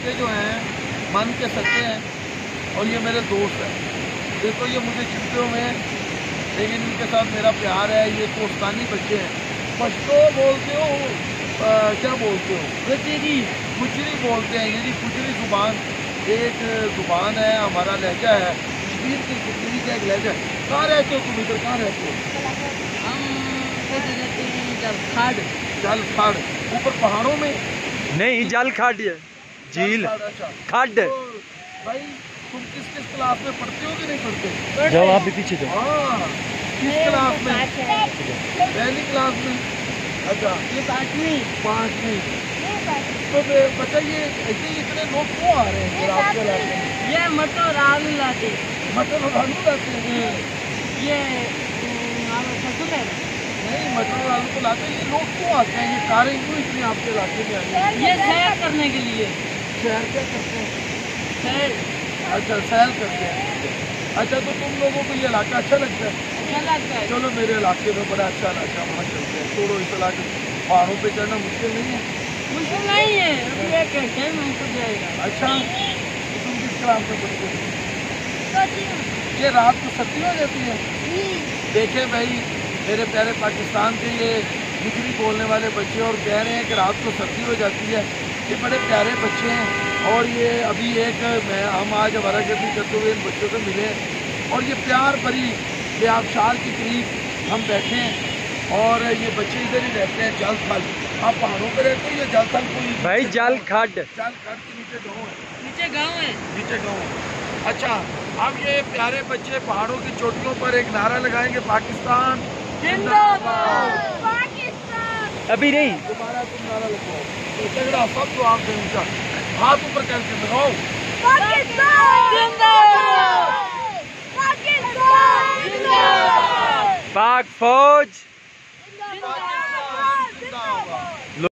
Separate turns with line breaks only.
लड़के जो हैं मन के सच्चे हैं और ये मेरे दोस्त हैं। देखो ये मुझे चिपके हुए हैं लेकिन इनके साथ मेरा प्यार है। ये कोस्तानी बच्चे हैं। पश्तो बोलते हो क्या बोलते हो? गुजरी बोलते हैं। यानी गुजरी जुबान एक जुबान है, हमारा लहजा है। कश्मीर की गुजरी का एक लहजा है। कहाँ रहते हो तुम? इधर कहाँ रहते हो? जल खड़ ऊपर पहाड़ों में? नहीं, जल खड़ झील खड। भाई तुम किस क्लास में पढ़ते हो कि नहीं पढ़ते? जाओ आप भी पीछे जाओ। हाँ, किस क्लास में? पहली क्लास में। अच्छा, ये पाँचवीं। तो बच्चा ये ऐसे इतने लोग क्यों आ रहे हैं आपके इलाके में?
ये मटर और आलू लाते हैं।
मटर और आलू लाते हैं?
ये फसूल है
नहीं, मटर और आलू तो लाते हैं। ये लोग क्यों आते हैं? ये कारें क्यों इतनी आपके इलाके में आई हैं?
ये सैर करने के लिए।
सैर क्या करते हैं?
सैर।
अच्छा, सैर करते हैं। अच्छा, तो तुम लोगों को ये इलाका अच्छा लगता है?
अच्छा लगता है।
चलो मेरे इलाके में बड़ा अच्छा इलाका, वहाँ चलते हैं। छोड़ो इस इलाके, पहाड़ों पे चढ़ना मुश्किल नहीं है।
मुश्किल नहीं है, अभी एक घंटे में उतर जाएगा।
अच्छा, तो तुम किस क्लास में पढ़ते हो? ये रात को सर्दी हो जाती है? देखे भाई मेरे प्यारे पाकिस्तान के ये गुजरी बोलने वाले बच्चे और कह रहे हैं कि रात को सर्दी हो जाती है। ये बड़े प्यारे बच्चे हैं और ये अभी हम आज हमारा गर्दी करते हुए इन बच्चों से मिले और ये प्यार भरी ये आबशार के करीब हम बैठे हैं और ये बच्चे इधर ही रहते हैं। जल थल, आप पहाड़ों पे रहते हो या जल थल? कोई भाई जल खड के नीचे गाँव है?
नीचे गाँव है।
नीचे गाँव है। अच्छा, अब ये प्यारे बच्चे पहाड़ों की चोटियों पर एक नारा लगाएंगे, पाकिस्तान
जिंदाबाद।
अभी नहीं, दोबारा तुम नारा लगाओ तो तगड़ा सब तो आप ऊंचा हाथ ऊपर करके लगाओ।
पाकिस्तान जिंदाबाद। पाकिस्तान जिंदाबाद।
पाक फौज
जिंदाबाद।